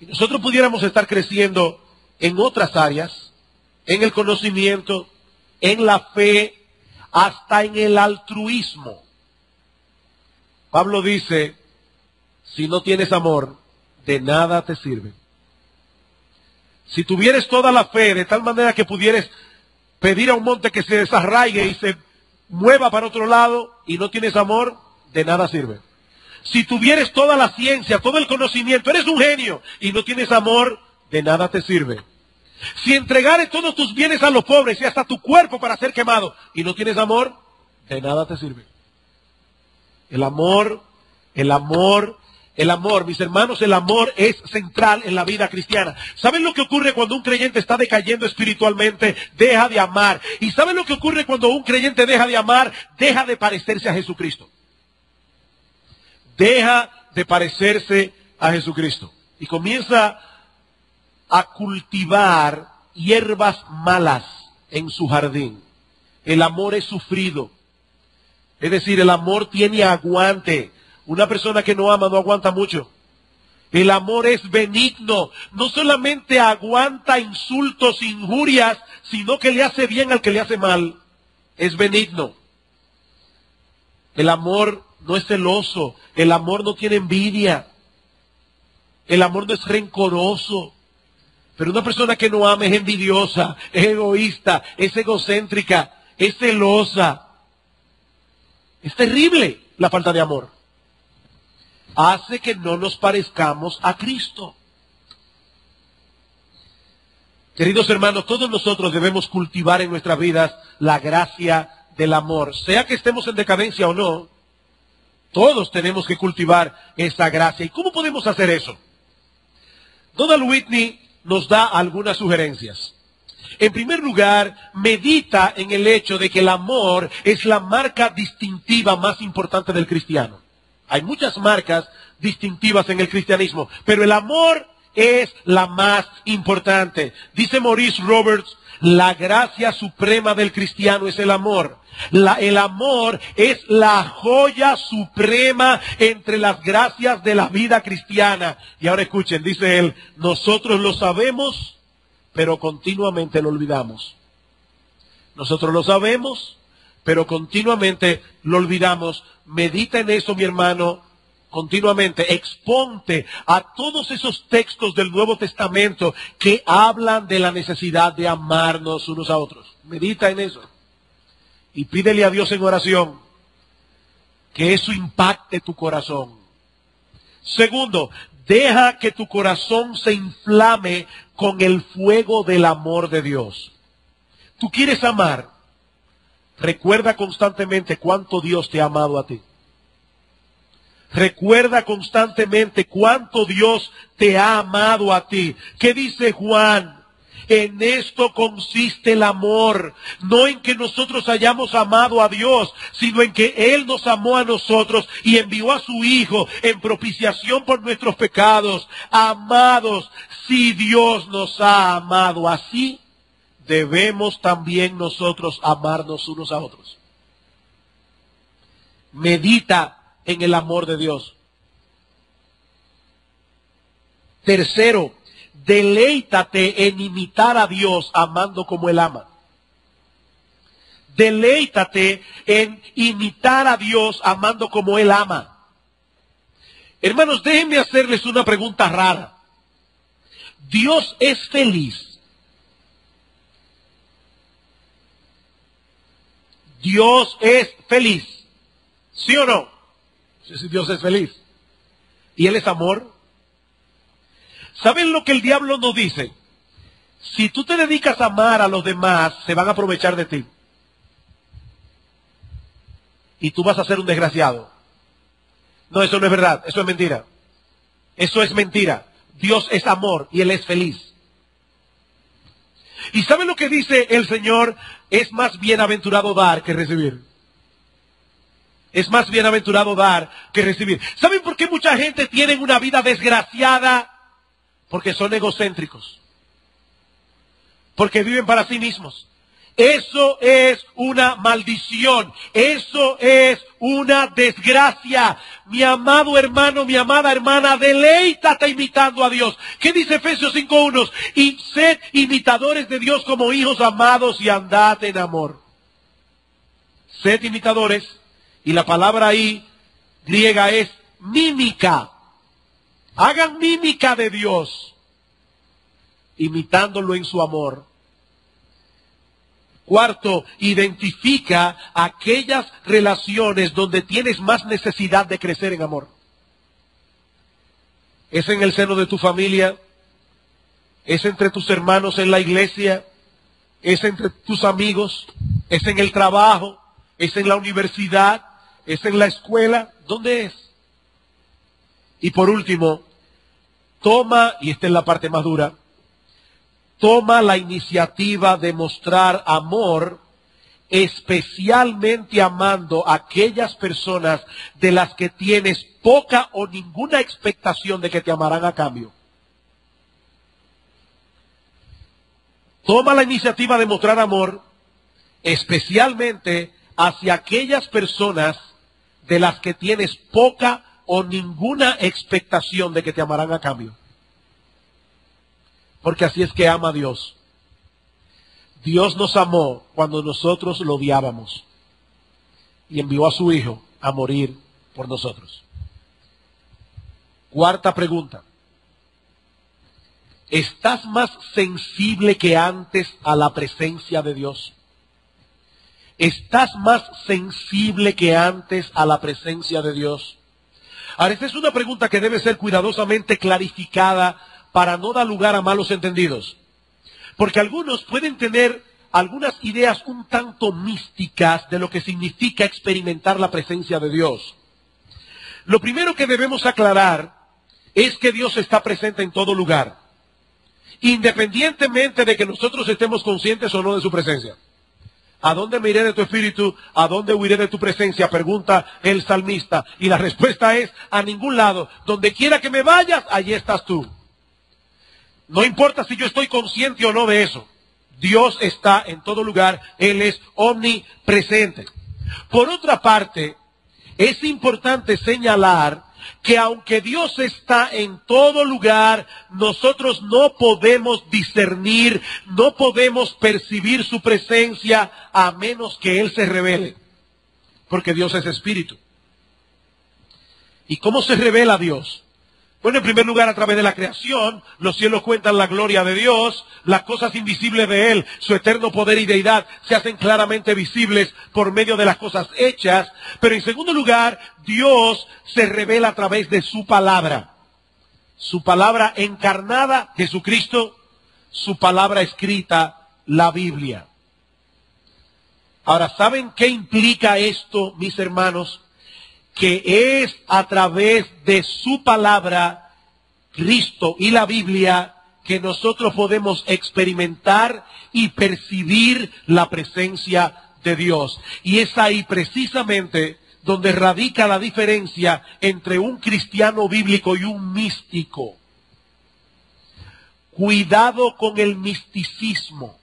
Speaker 1: Y nosotros pudiéramos estar creciendo en otras áreas, en el conocimiento, en la fe, hasta en el altruismo. Pablo dice, si no tienes amor, de nada te sirve. Si tuvieres toda la fe de tal manera que pudieres pedir a un monte que se desarraigue y se mueva para otro lado y no tienes amor, de nada sirve. Si tuvieres toda la ciencia, todo el conocimiento, eres un genio y no tienes amor, de nada te sirve. Si entregares todos tus bienes a los pobres y hasta tu cuerpo para ser quemado y no tienes amor, de nada te sirve. El amor, mis hermanos, el amor es central en la vida cristiana. ¿Saben lo que ocurre cuando un creyente está decayendo espiritualmente? Deja de amar. ¿Y saben lo que ocurre cuando un creyente deja de amar? Deja de parecerse a Jesucristo. Deja de parecerse a Jesucristo. Y comienza a cultivar hierbas malas en su jardín. El amor es sufrido. Es decir, el amor tiene aguante. Una persona que no ama no aguanta mucho. El amor es benigno. No solamente aguanta insultos, injurias, sino que le hace bien al que le hace mal. Es benigno. El amor no es celoso. El amor no tiene envidia. El amor no es rencoroso. Pero una persona que no ama es envidiosa, es egoísta, es egocéntrica, es celosa. Es terrible la falta de amor. Hace que no nos parezcamos a Cristo. Queridos hermanos, todos nosotros debemos cultivar en nuestras vidas la gracia del amor. Sea que estemos en decadencia o no, todos tenemos que cultivar esa gracia. ¿Y cómo podemos hacer eso? Donald Whitney nos da algunas sugerencias. En primer lugar, medita en el hecho de que el amor es la marca distintiva más importante del cristiano. Hay muchas marcas distintivas en el cristianismo, pero el amor es la más importante. Dice Maurice Roberts, La gracia suprema del cristiano es el amor. El amor es la joya suprema entre las gracias de la vida cristiana. Y ahora escuchen, dice él, nosotros lo sabemos, pero continuamente lo olvidamos. Nosotros lo sabemos, pero continuamente lo olvidamos. Medita en eso, mi hermano, continuamente. Exponte a todos esos textos del Nuevo Testamento que hablan de la necesidad de amarnos unos a otros. Medita en eso. Y pídele a Dios en oración que eso impacte tu corazón. Segundo, deja que tu corazón se inflame con el fuego del amor de Dios. Tú quieres amar. Recuerda constantemente cuánto Dios te ha amado a ti. Recuerda constantemente cuánto Dios te ha amado a ti. ¿Qué dice Juan? En esto consiste el amor, no en que nosotros hayamos amado a Dios, sino en que Él nos amó a nosotros y envió a su Hijo en propiciación por nuestros pecados. Amados, si Dios nos ha amado así, debemos también nosotros amarnos unos a otros. Medita en el amor de Dios. Tercero, deleítate en imitar a Dios amando como Él ama. Deleítate en imitar a Dios amando como Él ama. Hermanos, déjenme hacerles una pregunta rara. ¿Dios es feliz? ¿Dios es feliz? ¿Sí o no? Si Dios es feliz. ¿Y Él es amor? ¿Saben lo que el diablo nos dice? Si tú te dedicas a amar a los demás, se van a aprovechar de ti. Y tú vas a ser un desgraciado. No, eso no es verdad, eso es mentira. Eso es mentira. Dios es amor y Él es feliz. ¿Y saben lo que dice el Señor? Es más bienaventurado dar que recibir. Es más bienaventurado dar que recibir. ¿Saben por qué mucha gente tiene una vida desgraciada? Porque son egocéntricos. Porque viven para sí mismos. Eso es una maldición. Eso es una desgracia. Mi amado hermano, mi amada hermana, deleítate imitando a Dios. ¿Qué dice Efesios 5:1? Y sed imitadores de Dios como hijos amados y andad en amor. Sed imitadores. Y la palabra ahí griega es mímica. Hagan mímica de Dios, imitándolo en su amor. Cuarto, identifica aquellas relaciones donde tienes más necesidad de crecer en amor. ¿Es en el seno de tu familia? ¿Es entre tus hermanos en la iglesia? ¿Es entre tus amigos? ¿Es en el trabajo? ¿Es en la universidad? ¿Es en la escuela? ¿Dónde es? Y por último, toma, y esta es la parte más dura, toma la iniciativa de mostrar amor, especialmente amando a aquellas personas de las que tienes poca o ninguna expectación de que te amarán a cambio. Toma la iniciativa de mostrar amor, especialmente hacia aquellas personas de las que tienes poca o ninguna expectación de que te amarán a cambio. Porque así es que ama a Dios. Dios nos amó cuando nosotros lo odiábamos y envió a su Hijo a morir por nosotros. Cuarta pregunta. ¿Estás más sensible que antes a la presencia de Dios? ¿Estás más sensible que antes a la presencia de Dios? Ahora, esta es una pregunta que debe ser cuidadosamente clarificada para no dar lugar a malos entendidos. Porque algunos pueden tener algunas ideas un tanto místicas de lo que significa experimentar la presencia de Dios. Lo primero que debemos aclarar es que Dios está presente en todo lugar, independientemente de que nosotros estemos conscientes o no de su presencia. ¿A dónde me iré de tu espíritu? ¿A dónde huiré de tu presencia? Pregunta el salmista. Y la respuesta es, a ningún lado. Donde quiera que me vayas, allí estás tú. No importa si yo estoy consciente o no de eso. Dios está en todo lugar, Él es omnipresente. Por otra parte, es importante señalar que aunque Dios está en todo lugar, nosotros no podemos discernir, no podemos percibir su presencia a menos que Él se revele, porque Dios es espíritu. ¿Y cómo se revela Dios? Bueno, en primer lugar, a través de la creación, los cielos cuentan la gloria de Dios, las cosas invisibles de Él, su eterno poder y deidad, se hacen claramente visibles por medio de las cosas hechas. Pero en segundo lugar, Dios se revela a través de su palabra encarnada, Jesucristo, su palabra escrita, la Biblia. Ahora, ¿saben qué implica esto, mis hermanos? Que es a través de su palabra, Cristo y la Biblia, que nosotros podemos experimentar y percibir la presencia de Dios. Y es ahí precisamente donde radica la diferencia entre un cristiano bíblico y un místico. Cuidado con el misticismo.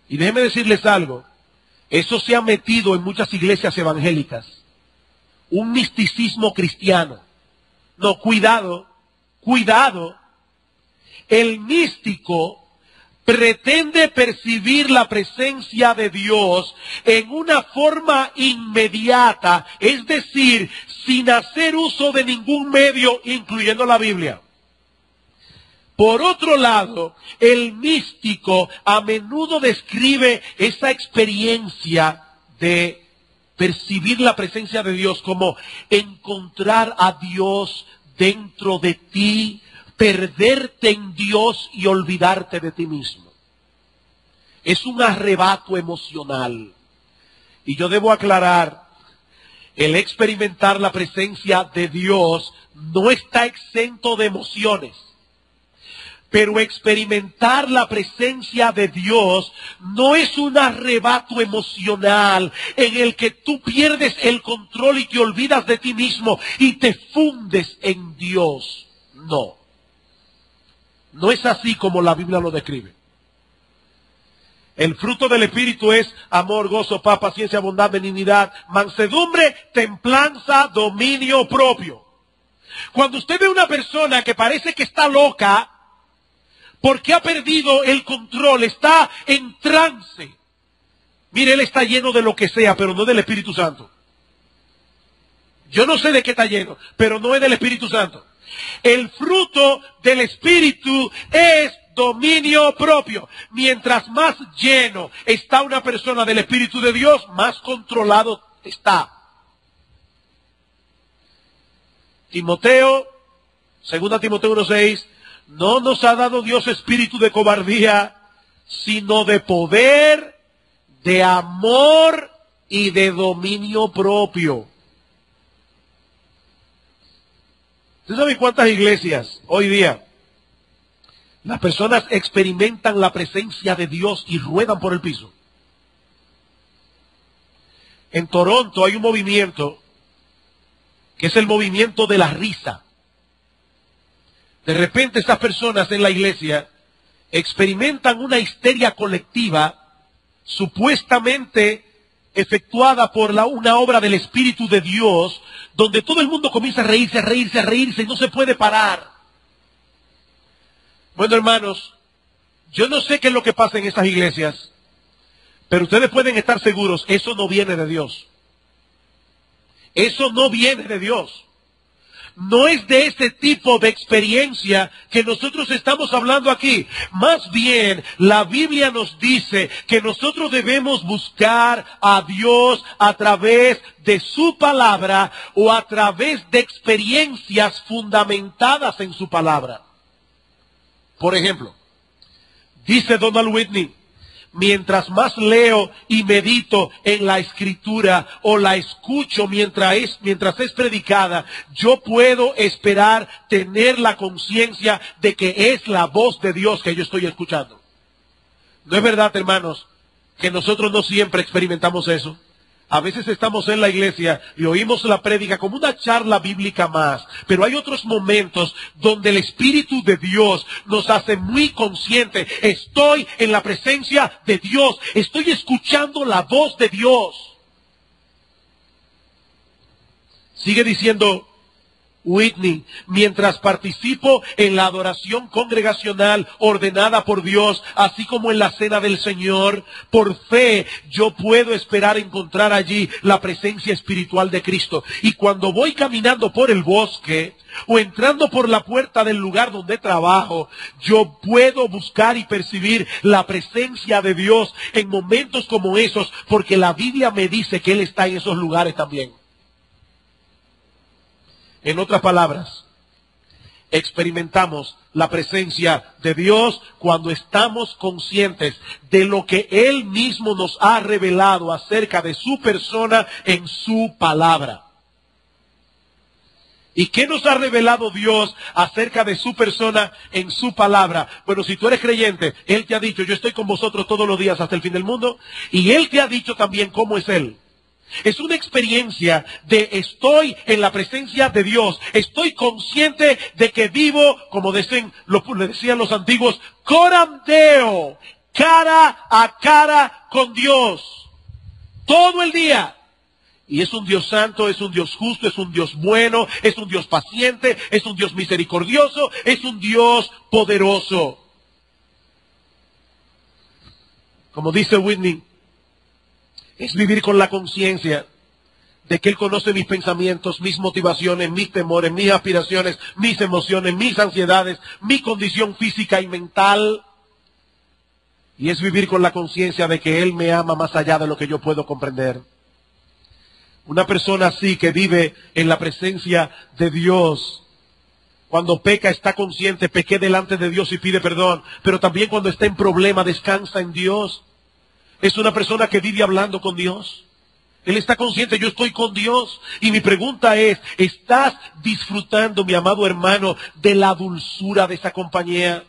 Speaker 1: Y déjenme decirles algo, eso se ha metido en muchas iglesias evangélicas. Un misticismo cristiano. No, cuidado. El místico pretende percibir la presencia de Dios en una forma inmediata, es decir, sin hacer uso de ningún medio, incluyendo la Biblia. Por otro lado, el místico a menudo describe esa experiencia de percibir la presencia de Dios como encontrar a Dios dentro de ti, perderte en Dios y olvidarte de ti mismo. Es un arrebato emocional. Y yo debo aclarar, el experimentar la presencia de Dios no está exento de emociones. Pero experimentar la presencia de Dios no es un arrebato emocional en el que tú pierdes el control y te olvidas de ti mismo y te fundes en Dios. No. No es así como la Biblia lo describe. El fruto del Espíritu es amor, gozo, paz, paciencia, bondad, benignidad, mansedumbre, templanza, dominio propio. Cuando usted ve una persona que parece que está loca, porque ha perdido el control, está en trance. Mire, él está lleno de lo que sea, pero no del Espíritu Santo. Yo no sé de qué está lleno, pero no es del Espíritu Santo. El fruto del Espíritu es dominio propio. Mientras más lleno está una persona del Espíritu de Dios, más controlado está. Timoteo, 2 Timoteo 1:6, no nos ha dado Dios espíritu de cobardía, sino de poder, de amor y de dominio propio. ¿Usted sabe cuántas iglesias hoy día las personas experimentan la presencia de Dios y ruedan por el piso? En Toronto hay un movimiento que es el movimiento de la risa. De repente estas personas en la iglesia experimentan una histeria colectiva supuestamente efectuada por una obra del Espíritu de Dios, donde todo el mundo comienza a reírse y no se puede parar. Bueno, hermanos, yo no sé qué es lo que pasa en estas iglesias, pero ustedes pueden estar seguros, eso no viene de Dios. Eso no viene de Dios. No es de ese tipo de experiencia que nosotros estamos hablando aquí. Más bien, la Biblia nos dice que nosotros debemos buscar a Dios a través de su palabra o a través de experiencias fundamentadas en su palabra. Por ejemplo, dice Donald Whitney, mientras más leo y medito en la Escritura o la escucho mientras es predicada, yo puedo esperar tener la conciencia de que es la voz de Dios que yo estoy escuchando. ¿No es verdad, hermanos, que nosotros no siempre experimentamos eso? A veces estamos en la iglesia y oímos la prédica como una charla bíblica más, pero hay otros momentos donde el Espíritu de Dios nos hace muy conscientes. Estoy en la presencia de Dios, estoy escuchando la voz de Dios. Sigue diciendo Whitney, mientras participo en la adoración congregacional ordenada por Dios, así como en la cena del Señor, por fe yo puedo esperar encontrar allí la presencia espiritual de Cristo. Y cuando voy caminando por el bosque o entrando por la puerta del lugar donde trabajo, yo puedo buscar y percibir la presencia de Dios en momentos como esos, porque la Biblia me dice que Él está en esos lugares también. En otras palabras, experimentamos la presencia de Dios cuando estamos conscientes de lo que Él mismo nos ha revelado acerca de su persona en su palabra. ¿Y qué nos ha revelado Dios acerca de su persona en su palabra? Bueno, si tú eres creyente, Él te ha dicho, yo estoy con vosotros todos los días hasta el fin del mundo, y Él te ha dicho también cómo es Él. Es una experiencia de estoy en la presencia de Dios. Estoy consciente de que vivo, como decían los antiguos, coram Deo, cara a cara con Dios. Todo el día. Y es un Dios santo, es un Dios justo, es un Dios bueno, es un Dios paciente, es un Dios misericordioso, es un Dios poderoso. Como dice Whitney, es vivir con la conciencia de que Él conoce mis pensamientos, mis motivaciones, mis temores, mis aspiraciones, mis emociones, mis ansiedades, mi condición física y mental. Y es vivir con la conciencia de que Él me ama más allá de lo que yo puedo comprender. Una persona así que vive en la presencia de Dios, cuando peca está consciente, pequé delante de Dios y pide perdón, pero también cuando está en problema descansa en Dios. Es una persona que vive hablando con Dios. Él está consciente, yo estoy con Dios. Y mi pregunta es, ¿estás disfrutando, mi amado hermano, de la dulzura de esa compañía?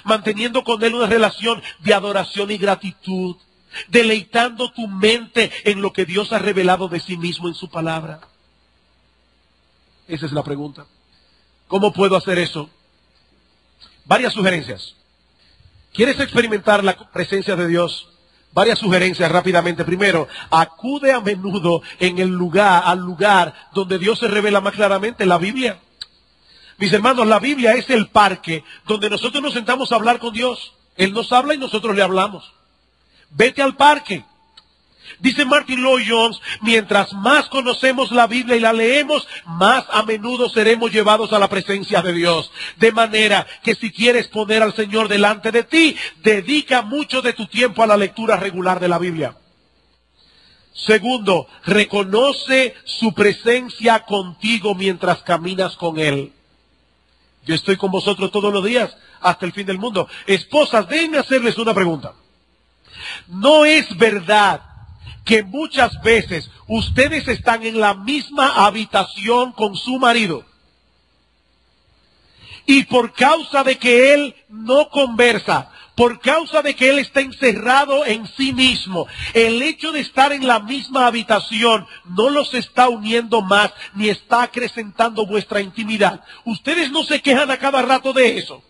Speaker 1: Manteniendo con Él una relación de adoración y gratitud. Deleitando tu mente en lo que Dios ha revelado de sí mismo en su palabra. Esa es la pregunta. ¿Cómo puedo hacer eso? Varias sugerencias. ¿Quieres experimentar la presencia de Dios? Varias sugerencias rápidamente. Primero, acude a menudo al lugar donde Dios se revela más claramente, la Biblia. Mis hermanos, la Biblia es el parque donde nosotros nos sentamos a hablar con Dios. Él nos habla y nosotros le hablamos. Vete al parque. Dice Martin Lloyd-Jones, mientras más conocemos la Biblia y la leemos, más a menudo seremos llevados a la presencia de Dios. De manera que si quieres poner al Señor delante de ti, dedica mucho de tu tiempo a la lectura regular de la Biblia. Segundo, reconoce su presencia contigo mientras caminas con Él. Yo estoy con vosotros todos los días hasta el fin del mundo. Esposas, déjenme hacerles una pregunta. ¿No es verdad que muchas veces ustedes están en la misma habitación con su marido y por causa de que él no conversa, por causa de que él está encerrado en sí mismo, el hecho de estar en la misma habitación no los está uniendo más ni está acrecentando vuestra intimidad? Ustedes no se quejan a cada rato de eso.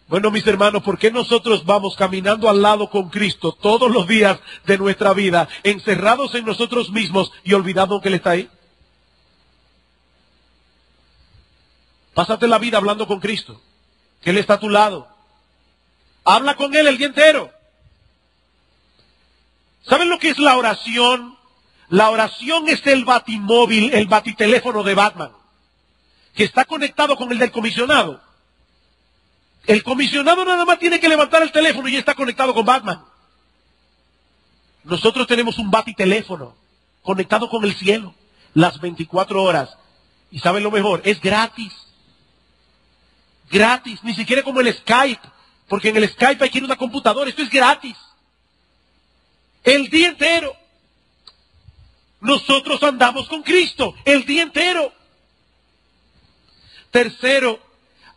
Speaker 1: Bueno, mis hermanos, ¿por qué nosotros vamos caminando al lado con Cristo todos los días de nuestra vida, encerrados en nosotros mismos y olvidando que Él está ahí? Pásate la vida hablando con Cristo, que Él está a tu lado. Habla con Él el día entero. ¿Saben lo que es la oración? La oración es el batimóvil, el batiteléfono de Batman, que está conectado con el del comisionado. El comisionado nada más tiene que levantar el teléfono y ya está conectado con Batman. Nosotros tenemos un batiteléfono conectado con el cielo las 24 horas. Y ¿saben lo mejor? Es gratis. Gratis. Ni siquiera como el Skype. Porque en el Skype hay que ir a una computadora. Esto es gratis. El día entero. Nosotros andamos con Cristo el día entero. Tercero,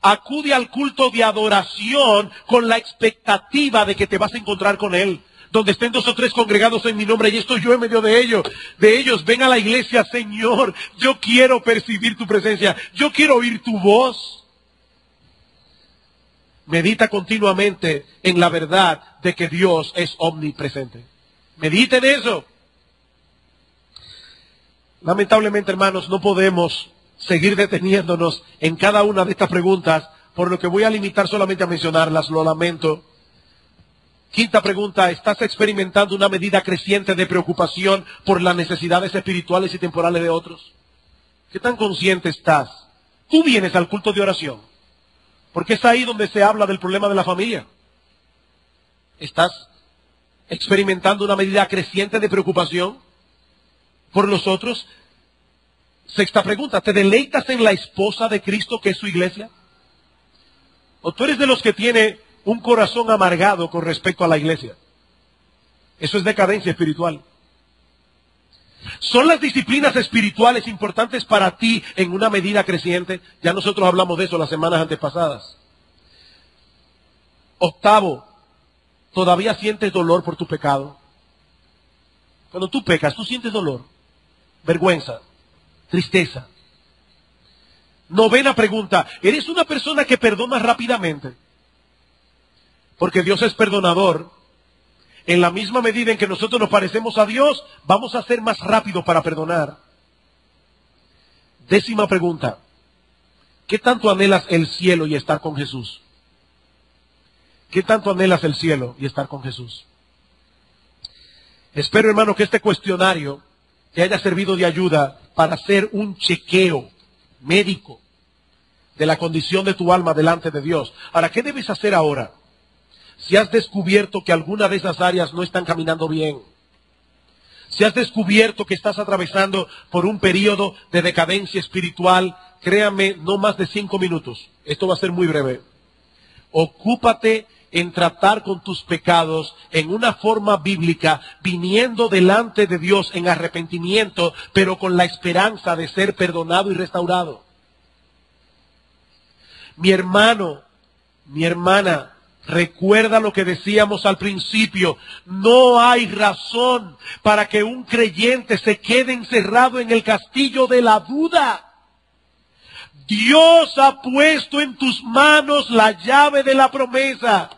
Speaker 1: acude al culto de adoración con la expectativa de que te vas a encontrar con Él. Donde estén 2 o 3 congregados en mi nombre, y estoy yo en medio de ellos. De ellos, ven a la iglesia, Señor. Yo quiero percibir tu presencia. Yo quiero oír tu voz. Medita continuamente en la verdad de que Dios es omnipresente. Medita en eso. Lamentablemente, hermanos, no podemos seguir deteniéndonos en cada una de estas preguntas, por lo que voy a limitar solamente a mencionarlas, lo lamento. Quinta pregunta, ¿estás experimentando una medida creciente de preocupación por las necesidades espirituales y temporales de otros? ¿Qué tan consciente estás? Tú vienes al culto de oración, porque es ahí donde se habla del problema de la familia. ¿Estás experimentando una medida creciente de preocupación por los otros? Sexta pregunta, ¿te deleitas en la esposa de Cristo que es su iglesia? ¿O tú eres de los que tiene un corazón amargado con respecto a la iglesia? Eso es decadencia espiritual. ¿Son las disciplinas espirituales importantes para ti en una medida creciente? Ya nosotros hablamos de eso las semanas antepasadas. Octavo, ¿todavía sientes dolor por tu pecado? Cuando tú pecas, ¿tú sientes dolor? Vergüenza, tristeza. Novena pregunta, ¿eres una persona que perdona rápidamente? Porque Dios es perdonador. En la misma medida en que nosotros nos parecemos a Dios, vamos a ser más rápidos para perdonar. Décima pregunta, ¿qué tanto anhelas el cielo y estar con Jesús? ¿Qué tanto anhelas el cielo y estar con Jesús? Espero, hermano, que este cuestionario te haya servido de ayuda para hacer un chequeo médico de la condición de tu alma delante de Dios. Ahora, ¿qué debes hacer ahora? Si has descubierto que alguna de esas áreas no están caminando bien, si has descubierto que estás atravesando por un periodo de decadencia espiritual, créame, no más de 5 minutos. Esto va a ser muy breve. Ocúpate en tratar con tus pecados en una forma bíblica, viniendo delante de Dios en arrepentimiento, pero con la esperanza de ser perdonado y restaurado. Mi hermano, mi hermana, recuerda lo que decíamos al principio. No hay razón para que un creyente se quede encerrado en el castillo de la duda. Dios ha puesto en tus manos la llave de la promesa.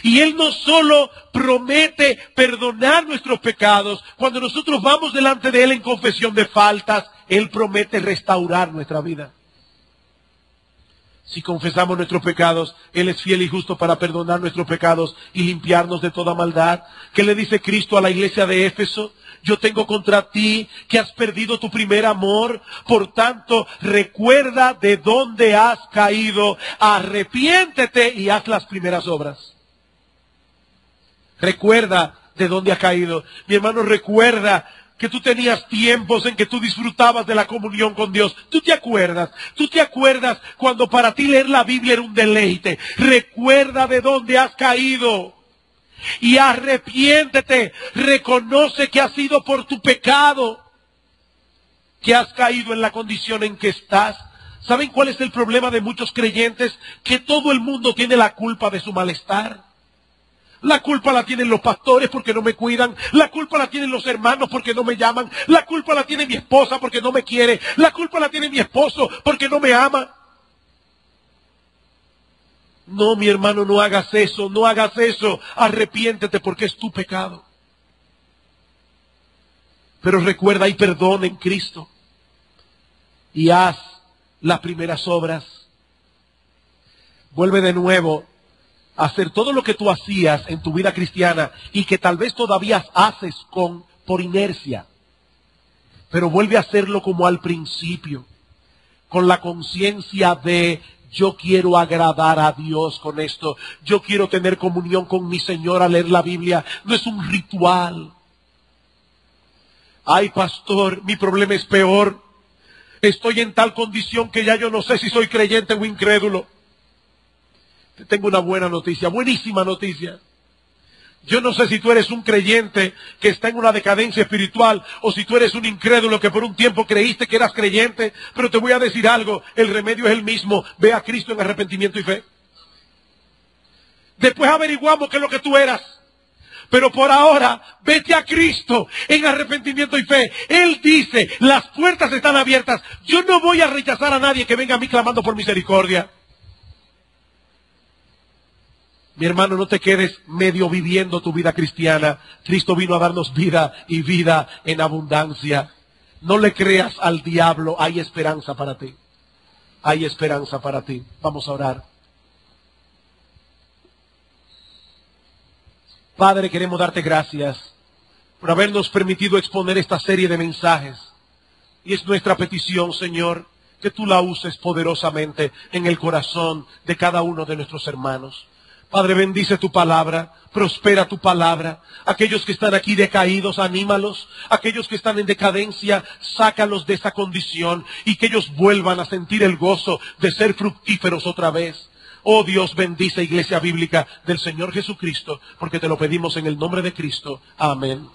Speaker 1: Y Él no solo promete perdonar nuestros pecados, cuando nosotros vamos delante de Él en confesión de faltas, Él promete restaurar nuestra vida. Si confesamos nuestros pecados, Él es fiel y justo para perdonar nuestros pecados y limpiarnos de toda maldad. ¿Qué le dice Cristo a la iglesia de Éfeso? Yo tengo contra ti que has perdido tu primer amor. Por tanto, recuerda de dónde has caído. Arrepiéntete y haz las primeras obras. Recuerda de dónde has caído. Mi hermano, recuerda que tú tenías tiempos en que tú disfrutabas de la comunión con Dios. ¿Tú te acuerdas? ¿Tú te acuerdas cuando para ti leer la Biblia era un deleite? Recuerda de dónde has caído. Y arrepiéntete. Reconoce que ha sido por tu pecado que has caído en la condición en que estás. ¿Saben cuál es el problema de muchos creyentes? Que todo el mundo tiene la culpa de su malestar. La culpa la tienen los pastores porque no me cuidan. La culpa la tienen los hermanos porque no me llaman. La culpa la tiene mi esposa porque no me quiere. La culpa la tiene mi esposo porque no me ama. No, mi hermano, no hagas eso, no hagas eso. Arrepiéntete porque es tu pecado. Pero recuerda, hay perdón en Cristo. Y haz las primeras obras. Vuelve de nuevo a hacer todo lo que tú hacías en tu vida cristiana y que tal vez todavía haces por inercia. Pero vuelve a hacerlo como al principio, con la conciencia de: yo quiero agradar a Dios con esto. Yo quiero tener comunión con mi Señor al leer la Biblia. No es un ritual. Ay, pastor, mi problema es peor. Estoy en tal condición que ya yo no sé si soy creyente o incrédulo. Te tengo una buena noticia, buenísima noticia. Yo no sé si tú eres un creyente que está en una decadencia espiritual o si tú eres un incrédulo que por un tiempo creíste que eras creyente, pero te voy a decir algo, el remedio es el mismo. Ve a Cristo en arrepentimiento y fe. Después averiguamos qué es lo que tú eras. Pero por ahora, vete a Cristo en arrepentimiento y fe. Él dice, las puertas están abiertas. Yo no voy a rechazar a nadie que venga a mí clamando por misericordia. Mi hermano, no te quedes medio viviendo tu vida cristiana. Cristo vino a darnos vida y vida en abundancia. No le creas al diablo, hay esperanza para ti. Hay esperanza para ti. Vamos a orar. Padre, queremos darte gracias por habernos permitido exponer esta serie de mensajes. Y es nuestra petición, Señor, que tú la uses poderosamente en el corazón de cada uno de nuestros hermanos. Padre, bendice tu palabra, prospera tu palabra. Aquellos que están aquí decaídos, anímalos. Aquellos que están en decadencia, sácalos de esa condición y que ellos vuelvan a sentir el gozo de ser fructíferos otra vez. Oh Dios, bendice Iglesia Bíblica del Señor Jesucristo, porque te lo pedimos en el nombre de Cristo. Amén.